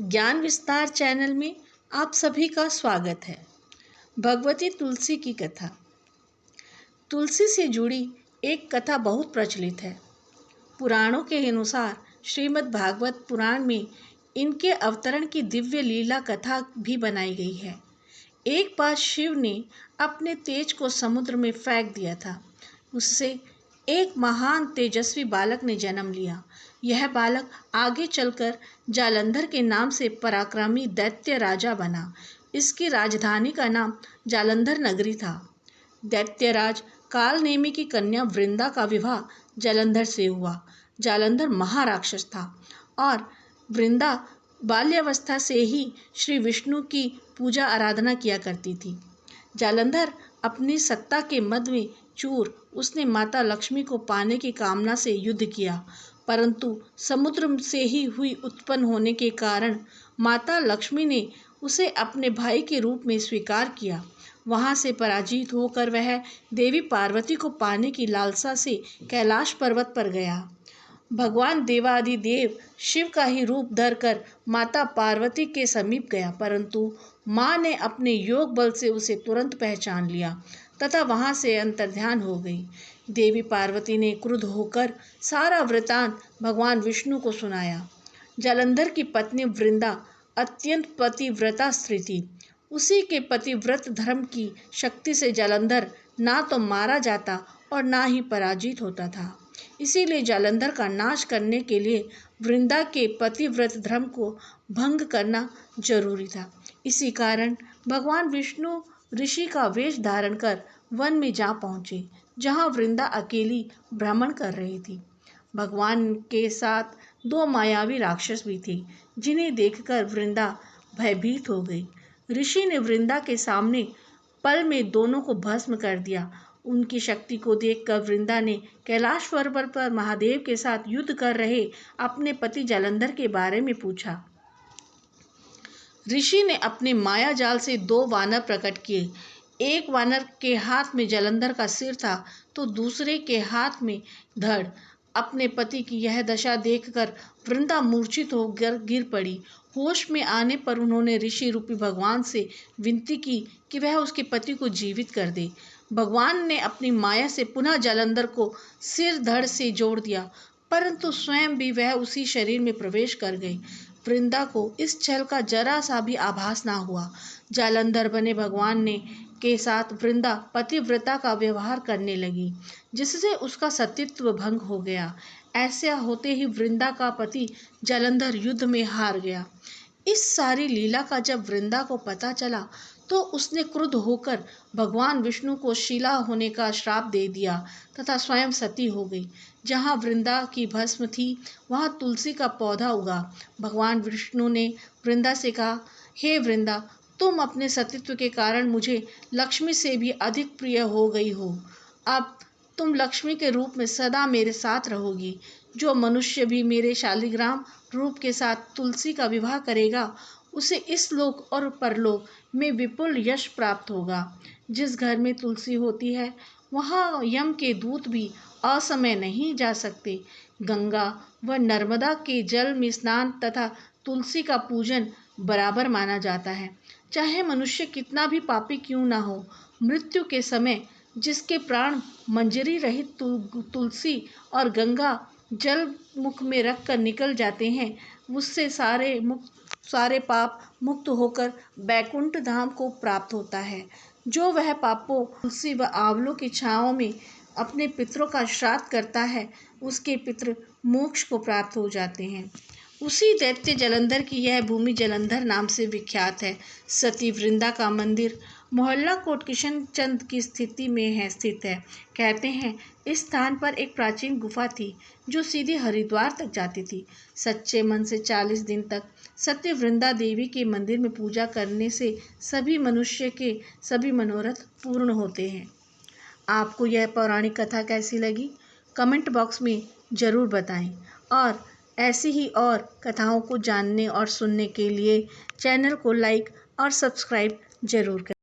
ज्ञान विस्तार चैनल में आप सभी का स्वागत है। भगवती तुलसी की कथा। तुलसी से जुड़ी एक कथा बहुत प्रचलित है। पुराणों के अनुसार श्रीमद् भागवत पुराण में इनके अवतरण की दिव्य लीला कथा भी बनाई गई है। एक बार शिव ने अपने तेज को समुद्र में फेंक दिया था। उससे एक महान तेजस्वी बालक ने जन्म लिया। यह बालक आगे चलकर जालंधर के नाम से पराक्रमी दैत्य राजा बना। इसकी राजधानी का नाम जालंधर नगरी था। दैत्यराज कालनेमी की कन्या वृंदा का विवाह जालंधर से हुआ। जालंधर महाराक्षस था और वृंदा बाल्यावस्था से ही श्री विष्णु की पूजा आराधना किया करती थी। जालंधर अपनी सत्ता के मद में चूर, उसने माता लक्ष्मी को पाने की कामना से युद्ध किया, परंतु समुद्र से ही हुई उत्पन्न होने के कारण माता लक्ष्मी ने उसे अपने भाई के रूप में स्वीकार किया। वहां से पराजित होकर वह देवी पार्वती को पाने की लालसा से कैलाश पर्वत पर गया। भगवान देवाधिदेव शिव का ही रूप धरकर माता पार्वती के समीप गया, परंतु माँ ने अपने योग बल से उसे तुरंत पहचान लिया तथा वहां से अंतर्ध्यान हो गई। देवी पार्वती ने क्रुद्ध होकर सारा वृतांत भगवान विष्णु को सुनाया। जालंधर की पत्नी वृंदा अत्यंत पतिव्रता स्त्री थी। उसी के पतिव्रत धर्म की शक्ति से जालंधर ना तो मारा जाता और ना ही पराजित होता था। इसीलिए जालंधर का नाश करने के लिए वृंदा के पतिव्रत धर्म को भंग करना जरूरी था। इसी कारण भगवान विष्णु ऋषि का वेश धारण कर वन में जा पहुंचे, जहां वृंदा अकेली भ्रमण कर रही थी। भगवान के साथ दो मायावी राक्षस भी थे, जिन्हें देखकर वृंदा भयभीत हो गई। ऋषि ने वृंदा के सामने पल में दोनों को भस्म कर दिया। उनकी शक्ति को देखकर वृंदा ने कैलाश पर्वत पर महादेव के साथ युद्ध कर रहे अपने पति जालंधर के बारे में पूछा। ऋषि ने अपने माया जाल से दो वानर प्रकट किए। एक वानर के हाथ में जालंधर का सिर था तो दूसरे के हाथ में धड़। अपने पति की यह दशा देखकर वृंदा मूर्छित होकर गिर पड़ी। होश में आने पर उन्होंने ऋषि रूपी भगवान से विनती की कि वह उसके पति को जीवित कर दे। भगवान ने अपनी माया से पुनः जालंधर को सिर धड़ से जोड़ दिया, परंतु स्वयं भी वह उसी शरीर में प्रवेश कर गई। वृंदा को इस छल का जरा सा भी आभास ना हुआ। जालंधर बने भगवान ने के साथ वृंदा पतिव्रता का व्यवहार करने लगी, जिससे उसका सतीत्व भंग हो गया। ऐसा होते ही वृंदा का पति जालंधर युद्ध में हार गया। इस सारी लीला का जब वृंदा को पता चला तो उसने क्रुद्ध होकर भगवान विष्णु को शिला होने का श्राप दे दिया तथा स्वयं सती हो गई। जहाँ वृंदा की भस्म थी वहाँ तुलसी का पौधा उगा। भगवान विष्णु ने वृंदा से कहा, हे वृंदा, तुम अपने सतीत्व के कारण मुझे लक्ष्मी से भी अधिक प्रिय हो गई हो। अब तुम लक्ष्मी के रूप में सदा मेरे साथ रहोगी। जो मनुष्य भी मेरे शालिग्राम रूप के साथ तुलसी का विवाह करेगा, उसे इस लोक और परलोक में विपुल यश प्राप्त होगा। जिस घर में तुलसी होती है वहाँ यम के दूत भी असमय नहीं जा सकते। गंगा व नर्मदा के जल में स्नान तथा तुलसी का पूजन बराबर माना जाता है। चाहे मनुष्य कितना भी पापी क्यों ना हो, मृत्यु के समय जिसके प्राण मंजरी रहित तुलसी और गंगा जल मुख में रखकर निकल जाते हैं, उससे सारे पाप मुक्त होकर बैकुंठ धाम को प्राप्त होता है। जो वह पापों तुलसी व आंवलों की छांव में अपने पितरों का श्राद्ध करता है, उसके पितृ मोक्ष को प्राप्त हो जाते हैं। उसी दैत्य जालंधर की यह भूमि जालंधर नाम से विख्यात है। सती वृंदा का मंदिर मोहल्ला कोट किशनचंद की स्थिति में स्थित है। कहते हैं इस स्थान पर एक प्राचीन गुफा थी जो सीधे हरिद्वार तक जाती थी। सच्चे मन से 40 दिन तक सत्य वृंदा देवी के मंदिर में पूजा करने से सभी मनुष्य के सभी मनोरथ पूर्ण होते हैं। आपको यह पौराणिक कथा कैसी लगी? कमेंट बॉक्स में ज़रूर बताएं और ऐसी ही और कथाओं को जानने और सुनने के लिए चैनल को लाइक और सब्सक्राइब जरूर करें।